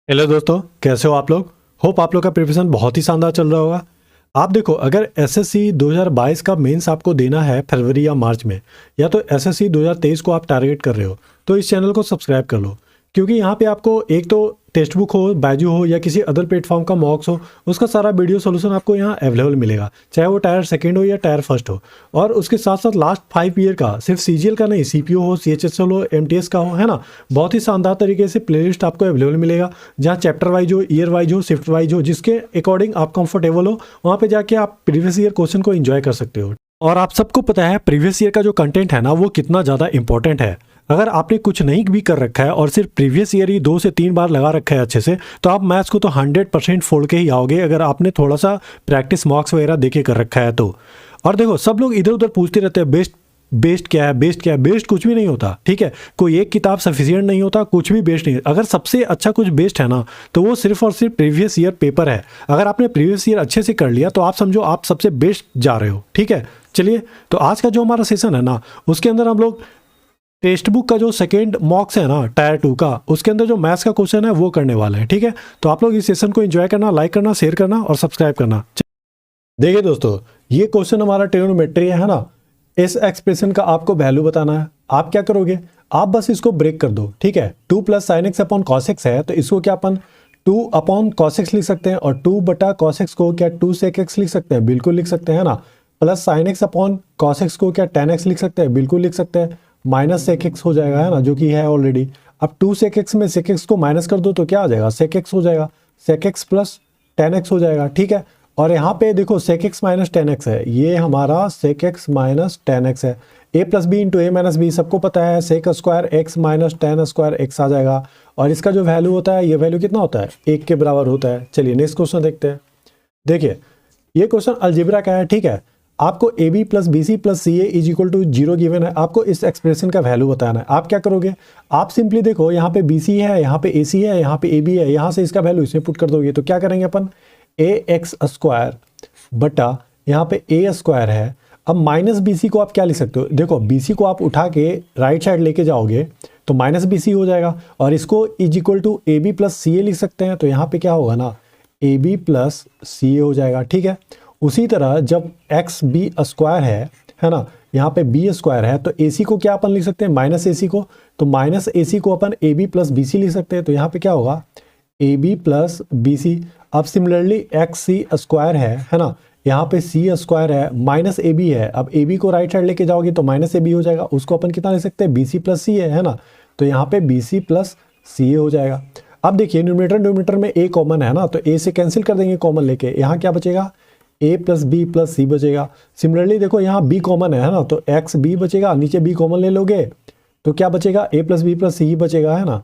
Hello दोस्तों, कैसे हो आप लोग। होप आप लोग का प्रिपरेशन बहुत ही शानदार चल रहा होगा। आप देखो, अगर एसएससी 2022 का मेंस आपको देना है फरवरी या मार्च में, या तो एसएससी 2023 को आप टारगेट कर रहे हो, तो इस चैनल को सब्सक्राइब कर लो। क्योंकि यहाँ पे आपको एक तो टेक्स्ट बुक हो, बायजू हो या किसी अदर प्लेटफॉर्म का मॉक्स हो, उसका सारा वीडियो सोल्यूशन आपको यहाँ अवेलेबल मिलेगा, चाहे वो टायर सेकंड हो या टायर फर्स्ट हो। और उसके साथ साथ लास्ट 5 ईयर का, सिर्फ सीजीएल का नहीं, सीपीओ हो, सीएचएसएल हो, एमटीएस का हो, है ना, बहुत ही शानदार तरीके से प्लेलिस्ट आपको अवेलेबल मिलेगा, जहाँ चैप्टर वाइज हो, ईयर वाइज हो, शिफ्ट वाइज हो, जिसके अकॉर्डिंग आप कंफर्टेबल हो, वहाँ पे जाके आप प्रीवियस ईयर क्वेश्चन को एंजॉय कर सकते हो। और आप सबको पता है प्रीवियस ईयर का जो कंटेंट है ना, वो कितना ज़्यादा इंपॉर्टेंट है। अगर आपने कुछ नहीं भी कर रखा है और सिर्फ प्रीवियस ईयर ही 2 से 3 बार लगा रखा है अच्छे से, तो आप मैथ्स को तो 100% फोड़ के ही आओगे, अगर आपने थोड़ा सा प्रैक्टिस मॉक्स वगैरह देके कर रखा है तो। और देखो, सब लोग इधर उधर पूछते रहते हैं बेस्ट बेस्ट क्या है, बेस्ट क्या है। बेस्ट कुछ भी नहीं होता, ठीक है। कोई एक किताब सफिशिएंट नहीं होता, कुछ भी बेस्ट नहीं। अगर सबसे अच्छा कुछ बेस्ट है ना, तो वो सिर्फ और सिर्फ प्रीवियस ईयर पेपर है। अगर आपने प्रीवियस ईयर अच्छे से कर लिया तो आप समझो आप सबसे बेस्ट जा रहे हो, ठीक है। चलिए, तो आज का जो हमारा सेशन है ना, उसके अंदर हम लोग टेक्स्ट बुक का जो सेकेंड मॉक्स है ना, टायर 2 का, उसके अंदर जो मैथ्स का क्वेश्चन है वो करने वाले हैं, ठीक है। तो आप लोग इस सेशन को एंजॉय करना, लाइक करना, शेयर करना और सब्सक्राइब करना। देखिए दोस्तों, ये क्वेश्चन हमारा ट्रिग्नोमेट्री है ना। इस एक्सप्रेशन का आपको वैल्यू बताना है। आप क्या करोगे, आप बस इसको ब्रेक कर दो, ठीक है। 2 + sin x upon cos x है, तो इसको क्या अपन 2 अपॉन cos x लिख सकते हैं, और 2 बटा cos x को क्या 2 sec x लिख सकते हैं, बिल्कुल लिख सकते हैं ना। Plus sin x upon cos x को क्या tan x लिख सकते हैं, बिल्कुल लिख सकते हैं। माइनस sec x हो जाएगा, है ना, जो कि है ऑलरेडी। अब 2 sec x में sec x को माइनस कर दो तो क्या आ जाएगा, sec x हो जाएगा। sec x plus tan x हो जाएगा, ठीक है। और यहाँ पे देखो sec x minus tan x है, ये हमारा sec x minus tan x है। a plus B into A minus B सबको पता है, sec square x minus tan square x आ जाएगा। और इसका जो वैल्यू होता है, ये वैल्यू कितना होता है, 1 के बराबर होता है। चलिए नेक्स्ट क्वेश्चन देखते हैं। देखिए, ये क्वेश्चन अलजेब्रा का है, ठीक है। आपको A B plus B C plus C A is equal to 0 given है। आपको इस एक्सप्रेशन का वैल्यू बताना है। आप क्या करोगे, आप सिंपली देखो, यहाँ पे बी सी है, यहाँ पे ए सी है, यहाँ पे ए बी है, यहाँ से इसका वैल्यू इसमें पुट कर दोगे तो क्या करेंगे अपन, ए एक्स स्क्वायर बटा यहाँ पे ए स्क्वायर है। अब माइनस बी सी को आप क्या लिख सकते हो, देखो बी सी को आप उठा के राइट साइड लेके जाओगे तो माइनस बी सी हो जाएगा, और इसको is equal to a B plus C a लिख सकते हैं। तो यहाँ पे क्या होगा ना, ए बी प्लस सी ए हो जाएगा, ठीक है। उसी तरह जब एक्स बी स्क्वायर है ना, यहाँ पे बी स्क्वायर है, तो ए सी को क्या अपन लिख सकते हैं, माइनस ए सी को, तो माइनस ए सी को अपन a B plus B c लिख सकते हैं। तो यहाँ पे क्या होगा, a B plus B c. अब सिमिलरली एक्स सी स्क्वायर है ना, यहाँ पे सी स्क्वायर है, माइनस ए बी है। अब ए बी को राइट साइड लेके जाओगे तो माइनस ए बी हो जाएगा, उसको अपन कितना ले सकते हैं, बी सी प्लस सी है ना। तो यहाँ पे बी सी प्लस सी ए हो जाएगा। अब देखिए, न्यूमरेटर में ए कॉमन है ना, तो ए से कैंसिल कर देंगे कॉमन लेके, यहाँ क्या बचेगा, ए प्लस बी प्लस सी बचेगा। सिमिलरली देखो, यहाँ बी कॉमन है ना, तो एक्स बी बचेगा, नीचे बी कॉमन ले लोगे तो क्या बचेगा, ए प्लस बी प्लस सी ही बचेगा, है ना।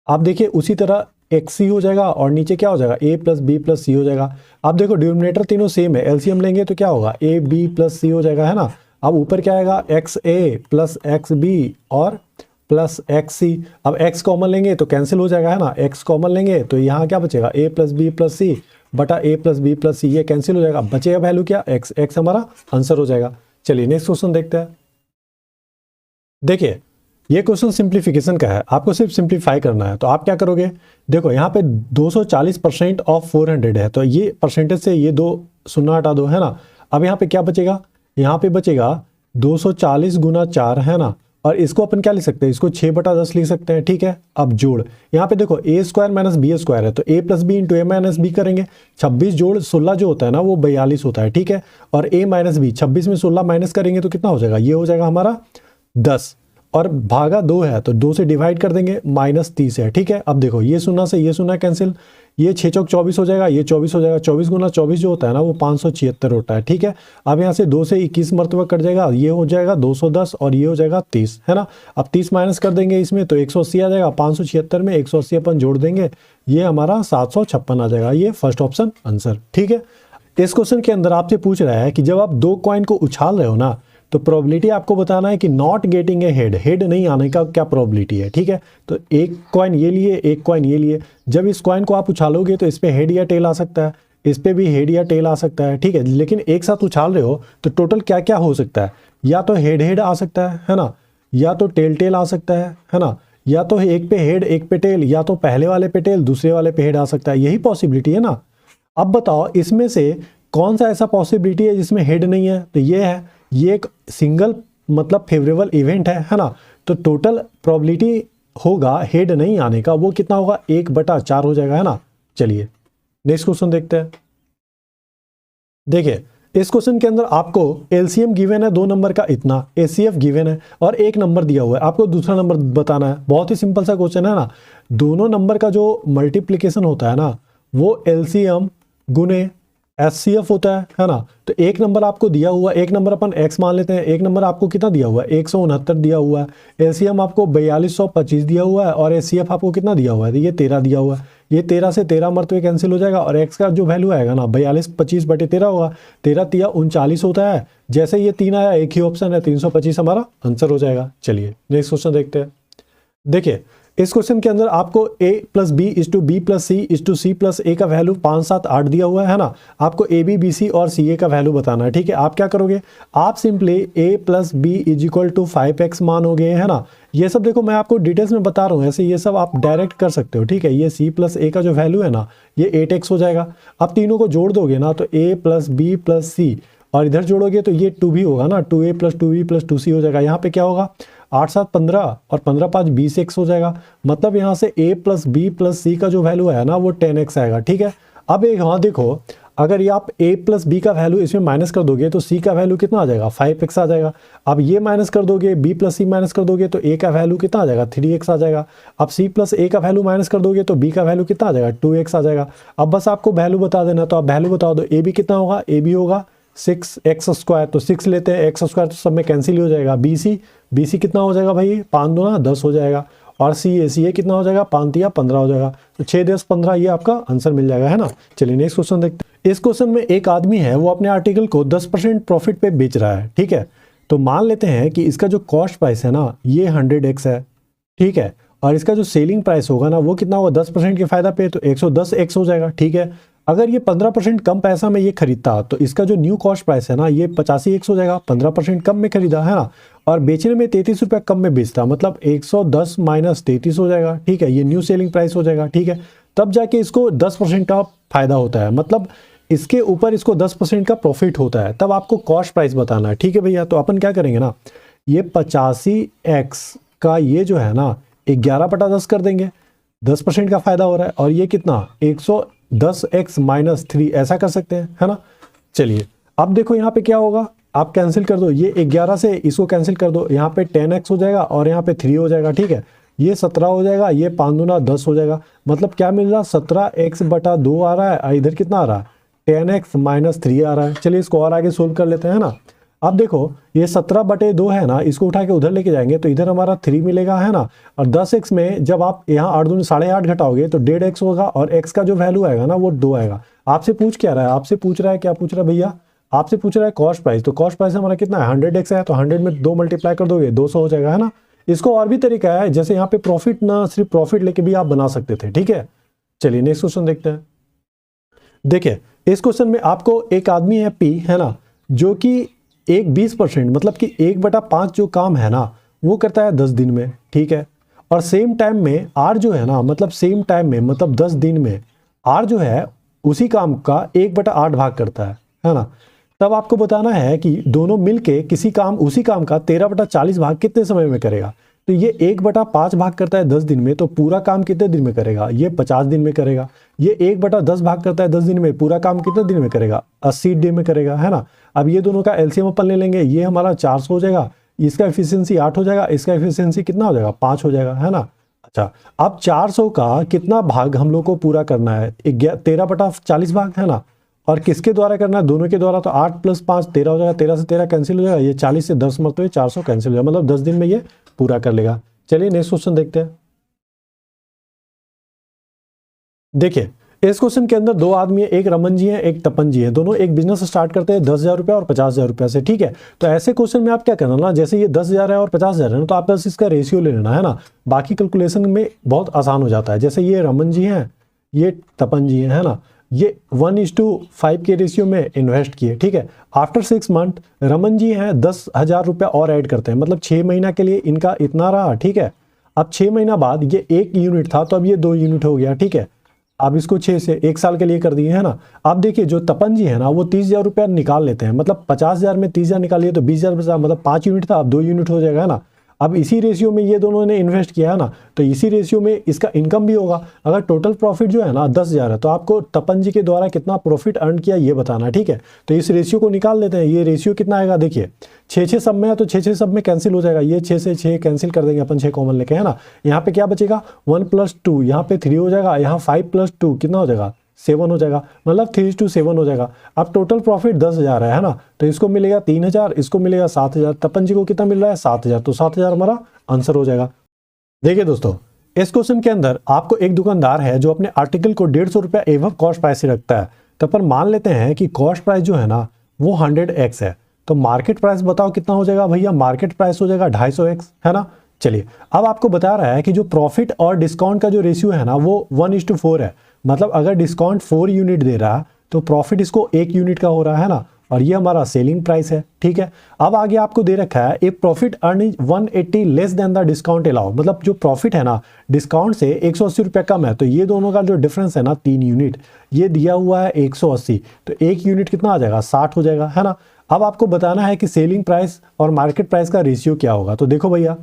आप देखिए उसी तरह एक्स सी हो जाएगा, और नीचे क्या हो जाएगा, ए प्लस बी प्लस सी हो जाएगा। आप देखो डिनोमिनेटर तीनों सेम है, एलसीएम लेंगे तो क्या होगा, ए बी प्लस सी हो जाएगा, है ना। अब ऊपर क्या आएगा, एक्स ए प्लस एक्स बी और प्लस एक्स सी। अब एक्स कॉमन लेंगे तो कैंसिल हो जाएगा, है ना। एक्स कॉमन लेंगे तो यहाँ क्या बचेगा, ए प्लस बी प्लस सी बटा ए प्लस बी प्लस सी, ये कैंसिल हो जाएगा, बचेगा वैल्यू क्या, एक्स। एक्स हमारा आंसर हो जाएगा। चलिए नेक्स्ट क्वेश्चन देखते हैं। देखिए, ये क्वेश्चन सिंप्लीफिकेशन का है, आपको सिर्फ सिंप्लीफाई करना है। तो आप क्या करोगे, देखो यहाँ पे 240% ऑफ 400 है, तो ये परसेंटेज से ये 2 शून्य हटा दो, है ना। अब यहाँ पे क्या बचेगा, यहाँ पे बचेगा 240 गुना 4, है ना। और इसको अपन क्या लिख सकते हैं, इसको 6/10 लिख सकते हैं, ठीक है। अब जोड़, यहाँ पे देखो ए स्क्वायर माइनस बी स्क्वायर है, तो ए plus B into A minus B करेंगे। 26 जोड़ 16 जो होता है ना, वो 42 होता है, ठीक है। और ए माइनस बी, 26 में 16 माइनस करेंगे तो कितना हो जाएगा, ये हो जाएगा हमारा 10, और भागा 2 है तो 2 से डिवाइड कर देंगे, -30 है, ठीक है। अब देखो, ये शून्य से ये शून्य कैंसिल, ये 6 चौक 24 हो जाएगा, ये 24 हो जाएगा। 24 गुना 24 जो होता है ना, वो 576 होता है, ठीक है। अब यहाँ से 2 से 21 मरतबा कट जाएगा, ये हो जाएगा 210 और ये हो जाएगा 30, है ना। अब 30 माइनस कर देंगे इसमें तो 180 आ जाएगा। 576 में 180 अपन जोड़ देंगे, ये हमारा 756 आ जाएगा। ये फर्स्ट ऑप्शन आंसर, ठीक है। इस क्वेश्चन के अंदर आपसे पूछ रहा है कि जब आप 2 कॉइन को उछाल रहे हो ना, तो प्रोबेबिलिटी आपको बताना है कि not getting a head, head नहीं आने का क्या प्रोबेबिलिटी है, ठीक है। तो एक कॉइन ये लिए, एक कॉइन ये लिए, जब इस कॉइन को आप उछालोगे तो इस पे हेड या टेल आ सकता है, इस पे भी हेड या टेल आ सकता है, ठीक है। लेकिन एक साथ उछाल रहे हो तो टोटल क्या क्या हो सकता है, या तो हेड हेड आ सकता है ना, या तो टेल टेल आ सकता है ना, या तो एक पे हेड एक पे टेल, या तो पहले वाले पे टेल दूसरे वाले पे हेड आ सकता है, यही पॉसिबिलिटी है ना। अब बताओ इसमें से कौन सा ऐसा पॉसिबिलिटी है जिसमें हेड नहीं है, तो ये है, ये एक सिंगल मतलब फेवरेबल इवेंट है ना। तो टोटल प्रोबेबिलिटी होगा हेड नहीं आने का, वो कितना होगा 1/4 हो जाएगा, है ना। चलिए नेक्स्ट क्वेश्चन देखते हैं। देखिए इस क्वेश्चन के अंदर आपको एलसीएम गिवन है 2 नंबर का इतना, एचसीएफ गिवन है और एक नंबर दिया हुआ है, आपको दूसरा नंबर बताना है। बहुत ही सिंपल सा क्वेश्चन है ना। दोनों नंबर का जो मल्टीप्लिकेशन होता है ना वो एलसीएम गुने एचसीएफ होता है ना। तो एक नंबर आपको दिया हुआ, एक नंबर अपन एक्स मान लेते हैं, एक नंबर आपको कितना दिया हुआ है 169 दिया हुआ है, एलसीएम आपको 4225 दिया हुआ है और एचसीएफ आपको कितना दिया हुआ है, तो ये 13 दिया हुआ है। ये 13 से 13 मरतबे कैंसिल हो जाएगा और एक्स का जो वैल्यू आएगा ना 4225/13 होगा, 13 तिया 39 होता है। जैसे ये 3 आया एक ही ऑप्शन है, 325 हमारा आंसर हो जाएगा। चलिए नेक्स्ट क्वेश्चन देखते हैं। देखिए इस क्वेश्चन के अंदर आपको a + b = b + c = c + a का वैल्यू 5 7 8 दिया हुआ है ना। आपको a b b c और c a का वैल्यू बताना है, ठीक है। आप क्या करोगे, आप सिंपली a + b = 5x मानोगे, है ना। ये सब देखो मैं आपको डिटेल्स में बता रहा हूँ, ऐसे ये सब आप डायरेक्ट कर सकते हो, ठीक है। ये c + a का जो वैल्यू है ना ये 8x हो जाएगा। अब तीनों को जोड़ दोगे ना तो a + b + c और इधर जोड़ोगे तो ये 2 भी होगा ना, 2a + 2b + 2c हो जाएगा। यहाँ पे क्या होगा 8 7 15 और 15 5 20x हो जाएगा। मतलब यहाँ से a + b + c का जो वैल्यू है ना वो 10x आएगा, ठीक है। अब एक हाँ देखो, अगर ये आप a + b का वैल्यू इसमें माइनस कर दोगे तो c का वैल्यू कितना आ जाएगा 5x आ जाएगा। अब ये माइनस कर दोगे, b + c माइनस कर दोगे तो a का वैल्यू कितना आ जाएगा 3x आ जाएगा। अब c + a का वैल्यू माइनस कर दोगे तो b का वैल्यू कितना आ जाएगा 2x आ जाएगा। अब बस आपको वैल्यू बता देना, तो आप वैल्यू बता दो। a b कितना होगा, a b होगा 6x², तो 6 लेते हैं, x² तो सब में कैंसिल हो जाएगा। bc कितना हो जाएगा भाई 5 दूना 10 हो जाएगा और ca कितना हो जाएगा 5 तिया 15 हो जाएगा। तो 6 10 15 ये आपका आंसर मिल जाएगा, है ना। चलिए नेक्स्ट क्वेश्चन देखते हैं। इस क्वेश्चन में एक आदमी है वो अपने आर्टिकल को 10% प्रॉफिट पे बेच रहा है, ठीक है। तो मान लेते हैं कि इसका जो कॉस्ट प्राइस है ना ये 100x है, ठीक है। और इसका जो सेलिंग प्राइस होगा ना वो कितना होगा 10% के फायदा पे, तो 110x हो जाएगा, ठीक है। अगर ये 15% कम पैसा में ये खरीदता तो इसका जो न्यू कॉस्ट प्राइस है ना ये 85x हो जाएगा, 15% कम में खरीदा, है ना। और बेचने में 33 रुपये कम में बेचता, मतलब 110 - 33 हो जाएगा, ठीक है। ये न्यू सेलिंग प्राइस हो जाएगा, ठीक है। तब जाके इसको 10% का फायदा होता है, मतलब इसके ऊपर इसको 10% का प्रॉफिट होता है। तब आपको कॉस्ट प्राइस बताना है, ठीक है भैया। तो अपन क्या करेंगे ना, ये 85x का ये जो है ना 11/10 कर देंगे, 10% का फायदा हो रहा है। और ये कितना 110x - 3 ऐसा कर सकते हैं, है ना। चलिए अब देखो यहाँ पे क्या होगा, आप कैंसिल कर दो, ये 11 से इसको कैंसिल कर दो, यहाँ पे 10x हो जाएगा और यहाँ पे 3 हो जाएगा, ठीक है। ये 17 हो जाएगा, ये 5 दूना 10 हो जाएगा। मतलब क्या मिल रहा 17x/2 आ रहा है और इधर कितना आ रहा है 10x - 3 आ रहा है। चलिए इसको और आगे सोल्व कर लेते हैं, ना। अब देखो ये 17/2 है ना, इसको उठा के उधर लेके जाएंगे तो इधर हमारा 3 मिलेगा, है ना। और 10x में जब आप यहाँ 8 दूनी 8.5 घटाओगे तो 1.5x होगा और x का जो वैल्यू आएगा ना वो 2 आएगा। आपसे पूछ क्या रहा है, आपसे पूछ रहा है क्या पूछ रहा है भैया, आपसे पूछ रहा है कॉस्ट प्राइस। तो कॉस्ट प्राइस हमारा कितना है 100x है, तो 100 में 2 मल्टीप्लाई कर दोगे 200 हो जाएगा, है ना। इसको और भी तरीका है, जैसे यहाँ पे प्रॉफिट ना सिर्फ प्रॉफिट लेके भी आप बना सकते थे, ठीक है। चलिए नेक्स्ट क्वेश्चन देखते हैं। देखिए इस क्वेश्चन में आपको एक आदमी है P, है ना, जो कि एक 20% मतलब कि 1/5 जो काम है ना वो करता है 10 दिन में, ठीक है। और सेम टाइम में R जो है ना, मतलब सेम टाइम में मतलब 10 दिन में R जो है उसी काम का 1/8 भाग करता है ना। तब आपको बताना है कि दोनों मिलके उसी काम का 13/40 भाग कितने समय में करेगा। तो ये 1/5 भाग करता है 10 दिन में, तो पूरा काम कितने दिन में करेगा, ये 50 दिन में करेगा। ये 1/10 भाग करता है 10 दिन में, पूरा काम कितने दिन में करेगा 80 दिन में करेगा, है ना। अब ये दोनों का एलसीएम अपन ले लेंगे, ये हमारा 400 हो जाएगा, इसका एफिशिएंसी 8 हो जाएगा, इसका एफिशिएंसी कितना हो जाएगा 5 हो जाएगा, है ना। अच्छा अब 400 का कितना भाग हम लोग को पूरा करना है 13/40 भाग, है ना। और किसके द्वारा करना है, दोनों के द्वारा। तो 8 + 5 13 हो जाएगा, 13 से 13 कैंसिल हो जाएगा, ये 40 से 10 मतलब 400 कैंसिल हो जाएगा, मतलब 10 दिन में ये पूरा कर लेगा। चलिए नेक्स्ट क्वेश्चन देखते हैं। देखिए इस क्वेश्चन के अंदर 2 आदमी है, एक रमन जी है एक तपन जी है, दोनों एक बिजनेस स्टार्ट करते हैं 10,000 रुपये और 50,000 रुपये से, ठीक है। तो ऐसे क्वेश्चन में आप क्या करना ना, जैसे ये 10,000 है और 50,000 है ना, तो आप बस इसका रेशियो ले लेना, है ना। बाकी कैलकुलेशन में बहुत आसान हो जाता है। जैसे ये रमन जी हैं, ये तपन जी है ना, ये 1:5 के रेशियो में इन्वेस्ट किए, ठीक है। आफ्टर 6 मंथ रमन जी हैं 10,000 रुपये और ऐड करते हैं, मतलब 6 महीना के लिए इनका इतना रहा, ठीक है। अब 6 महीना बाद ये 1 यूनिट था तो अब ये 2 यूनिट हो गया, ठीक है। अब इसको 6 से 1 साल के लिए कर दिए, है ना। अब देखिए जो तपन जी है ना वो 30,000 रुपया निकाल लेते हैं, मतलब 50,000 में 30,000 निकालिए तो 20,000 बचा, मतलब 5 यूनिट था अब 2 यूनिट हो जाएगा, है ना। अब इसी रेशियो में ये दोनों ने इन्वेस्ट किया है ना, तो इसी रेशियो में इसका इनकम भी होगा। अगर टोटल प्रॉफिट जो है ना 10,000 है तो आपको तपन जी के द्वारा कितना प्रॉफिट अर्न किया ये बताना, ठीक है। तो इस रेशियो को निकाल देते हैं। ये रेशियो कितना आएगा, देखिए 6 सब में है तो 6 सब में कैंसिल हो जाएगा, ये 6 से 6 कैंसिल कर देंगे अपन, 6 कॉमन लेके, है ना। यहाँ पे क्या बचेगा 1 + 2, यहाँ पे 3 हो जाएगा, यहाँ 5 + 2 कितना हो जाएगा 7 हो जाएगा, मतलब 3:7 हो जाएगा। अब टोटल प्रॉफिट 10,000 है ना, तो इसको मिलेगा 3,000, इसको मिलेगा 7,000, तपन जी को कितना मिल रहा है 7,000, तो 7,000 हमारा आंसर हो जाएगा। देखिए दोस्तों, इस क्वेश्चन के अंदर आपको एक दुकानदार है जो अपने आर्टिकल को 150 रुपया एवं कॉस्ट प्राइस से रखता है, तो अपन मान लेते हैं कि कॉस्ट प्राइस जो है ना वो 100x है, तो मार्केट प्राइस बताओ कितना हो जाएगा भैया, मार्केट प्राइस हो जाएगा 250x, है ना। चलिए अब आपको बता रहा है कि जो प्रॉफिट और डिस्काउंट का जो रेशियो है ना वो 1:4 है, मतलब अगर डिस्काउंट 4 यूनिट दे रहा है तो प्रॉफिट इसको 1 यूनिट का हो रहा है ना, और ये हमारा सेलिंग प्राइस है, ठीक है। अब आगे आपको दे रखा है एक profit earning 180 less than the discount allow, मतलब जो प्रॉफिट है ना डिस्काउंट से 180 रुपये कम है, तो ये दोनों का जो डिफरेंस है ना 3 यूनिट, ये दिया हुआ है 180, तो 1 यूनिट कितना आ जाएगा 60 हो जाएगा, है ना। अब आपको बताना है कि सेलिंग प्राइस और मार्केट प्राइस का रेशियो क्या होगा। तो देखो भैया,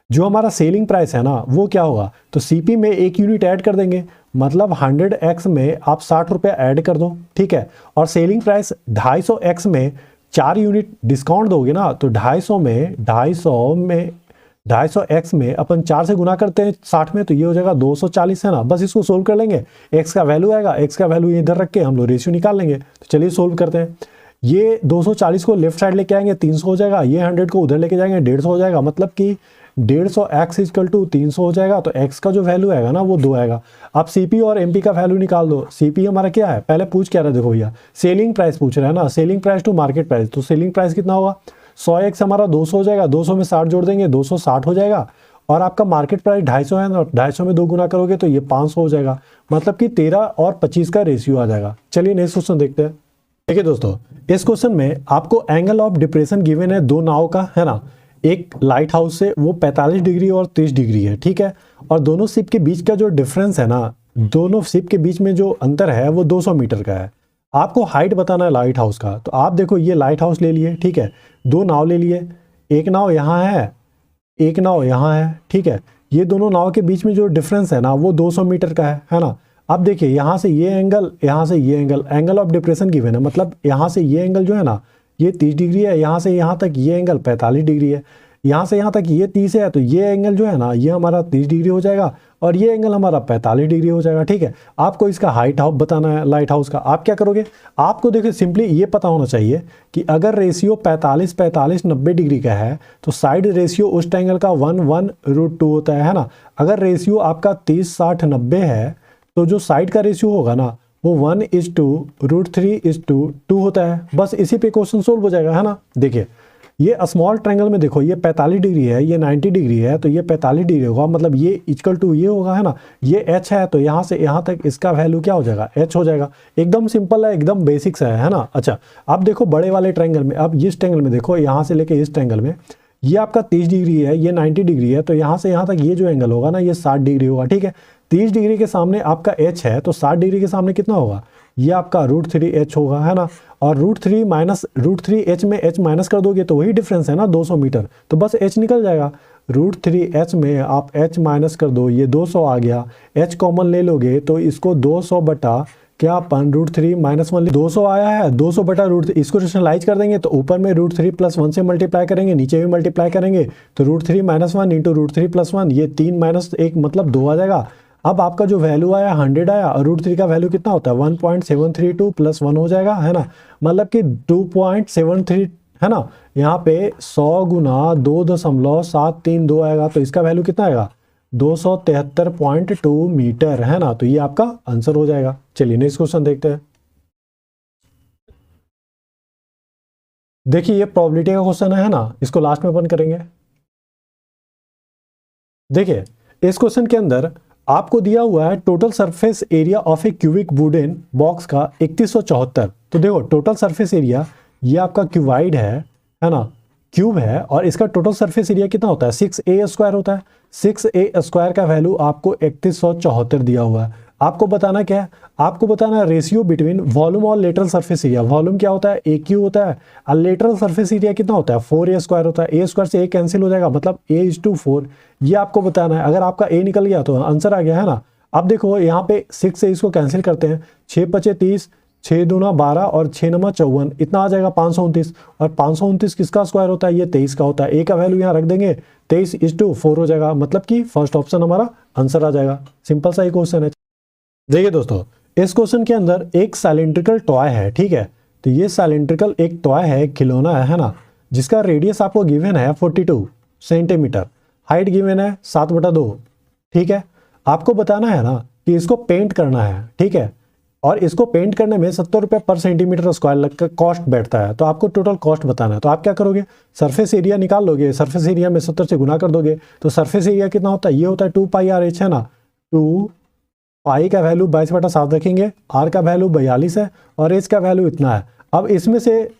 जो हमारा सेलिंग प्राइस है ना वो क्या होगा, तो सीपी में 1 यूनिट ऐड कर देंगे, मतलब 100x में आप 60 रुपये ऐड कर दो, ठीक है। और सेलिंग प्राइस 250x में 4 यूनिट डिस्काउंट दोगे ना, तो 250x में अपन 4 से गुना करते हैं 60 में, तो ये हो जाएगा 240, है ना। बस इसको सोल्व कर लेंगे, x का वैल्यू आएगा, x का वैल्यू इधर रख के हम लोग रेशियो निकाल लेंगे। तो चलिए सोल्व करते हैं। ये 240 को लेफ्ट साइड लेके आएंगे 300 हो जाएगा, ये 100 को उधर लेके जाएंगे 150 हो जाएगा, मतलब कि 150x = 300 हो जाएगा, तो x का जो वैल्यू आएगा ना वो 2 आएगा। अब सीपी और एमपी का वैल्यू निकाल दो। सीपी हमारा क्या है, पहले पूछ क्या रहा है, देखो भैया सेलिंग प्राइस पूछ रहा है ना, selling price to market price, तो सेलिंग प्राइस कितना होगा 100x हमारा 200 हो जाएगा, 200 में 60 जोड़ देंगे 260 हो जाएगा, और आपका मार्केट प्राइस 250 है ना, 250 में 2 गुना करोगे तो ये 500 हो जाएगा, मतलब कि 13 और 25 का रेशियो आ जाएगा। चलिए नेक्स्ट क्वेश्चन देखते हैं। देखिए दोस्तों, इस क्वेश्चन में आपको एंगल ऑफ डिप्रेशन गिवन है 2 नाव का, है ना। एक लाइट हाउस से वो 45 डिग्री और 30 डिग्री है, ठीक है। और दोनों शिप के बीच का जो डिफरेंस है ना, दोनों शिप के बीच में जो अंतर है वो 200 मीटर का है। आपको हाइट बताना है लाइट हाउस का, तो आप देखो ये लाइट हाउस ले लिए, ठीक है, 2 नाव ले लिए, एक नाव यहाँ है, एक नाव यहाँ है, ठीक है। ये दोनों नाव के बीच में जो डिफरेंस है ना वो 200 मीटर का है ना। अब देखिए यहाँ से ये एंगल, यहाँ से ये angle, angle of depression given है, मतलब यहाँ से ये एंगल जो है ना ये 30 डिग्री है, यहाँ से यहाँ तक ये एंगल 45 डिग्री है, यहाँ से यहाँ तक ये 30 है, तो ये एंगल जो है ना ये हमारा 30 डिग्री हो जाएगा, और ये एंगल हमारा 45 डिग्री हो जाएगा, ठीक है। आपको इसका हाइट हाउस बताना है लाइट हाउस का। आप क्या करोगे, आपको देखिए सिंपली ये पता होना चाहिए कि अगर रेशियो 45 90 डिग्री का है तो साइड रेशियो उस एंगल का 1/√2 होता है ना। अगर रेशियो आपका 30 60 90 है तो जो साइड का रेशियो होगा ना वो 1:√3:2 होता है। बस इसी पे क्वेश्चन सोल्व हो जाएगा, है ना। देखिए ये स्मॉल ट्रायंगल में देखो ये 45 डिग्री है, ये 90 डिग्री है, तो ये 45 डिग्री होगा, मतलब ये = ये होगा, है ना। ये h है तो यहाँ से यहाँ तक इसका वैल्यू क्या हो जाएगा h हो जाएगा। एकदम सिंपल है, एकदम बेसिक्स है ना। अच्छा अब देखो बड़े वाले ट्रायंगल में, अब इस ट्रायंगल में देखो, यहाँ से लेके इस ट्रायंगल में ये आपका 30 डिग्री है, ये 90 डिग्री है, तो यहाँ से यहाँ तक ये जो एंगल होगा ना ये 60 डिग्री होगा, ठीक है। 30 डिग्री के सामने आपका h है, तो 60 डिग्री के सामने कितना होगा, ये आपका √3h होगा, है ना। और √3 माइनस √3h में h माइनस कर दोगे तो वही डिफरेंस है ना 200 मीटर, तो बस h निकल जाएगा। √3h में आप h माइनस कर दो, ये 200 आ गया, h कॉमन ले लोगे तो इसको 200 बटा क्या अपन √3 - 1 200 आया है, 200 बटा √3, इसको रेशनलाइज कर देंगे तो ऊपर में √3 + 1 से मल्टीप्लाई करेंगे, नीचे भी मल्टीप्लाई करेंगे, तो √3 - 1 × √3 + 1, ये 3 - 1 मतलब 2 आ जाएगा। अब आपका जो वैल्यू आया 100 आया, और √3 का वैल्यू कितना होता है 1.732 + 1 हो जाएगा, है ना, मतलब कि 2.73, है ना। यहाँ पे 100 × 2.732 आएगा, तो इसका वैल्यू कितना आएगा 273.2 मीटर, है ना। तो ये आपका आंसर हो जाएगा। चलिए नेक्स्ट क्वेश्चन देखते हैं। देखिए ये प्रोबेबिलिटी का क्वेश्चन है ना, इसको लास्ट में अपन करेंगे। देखिए इस क्वेश्चन के अंदर आपको दिया हुआ है total surface area of A cubic wooden box का 3174। तो देखो टोटल सरफेस एरिया ये आपका क्यूबाइड है ना, क्यूब है और इसका टोटल सरफेस एरिया कितना होता है 6a² होता है। 6a² का वैल्यू आपको 3174 दिया हुआ है। आपको बताना क्या है, आपको बताना रेशियो बिटवीन वॉल्यूम और लेटरल सरफेस एरिया। वॉल्यूम क्या होता है AQ होता है और लेटरल सरफेस एरिया कितना होता है 4a² होता है। a² से a कैंसिल हो जाएगा, मतलब a/4 ये आपको बताना है। अगर आपका a निकल गया तो आंसर आ गया है ना। अब देखो यहाँ पे 6 से इसको कैंसिल करते हैं, 6×5 = 30, 6 दूना 12 और 6 9 54, इतना आ जाएगा 529। और 529 किसका स्क्वायर होता है, ये 23 का होता है। ए का वैल्यू यहाँ रख देंगे, 23/4 हो जाएगा, मतलब कि फर्स्ट ऑप्शन हमारा आंसर आ जाएगा। सिंपल सा ही क्वेश्चन है। देखिए दोस्तों, इस क्वेश्चन के अंदर एक सिलेंड्रिकल टॉय है, ठीक है। तो ये सिलेंड्रिकल एक टॉय है, खिलौना है ना, जिसका रेडियस आपको गिवन है 42 सेंटीमीटर, हाइट गिवन है 7/2, ठीक है। आपको बताना है ना कि इसको पेंट करना है, ठीक है। और इसको पेंट करने में 70 रुपये पर सेंटीमीटर स्क्वायर लगकर कॉस्ट बैठता है। तो आपको टोटल कॉस्ट बताना है। तो आप क्या करोगे, सरफेस एरिया निकाल लोगे, सरफेस एरिया में 70 से गुना कर दोगे। तो सरफेस एरिया कितना होता है, ये होता है 2πr/h, है ना। 2π का वैल्यू 22/7 रखेंगे, r का वैल्यू 42 है और h का वैल्यू इतना है। अब इसमें से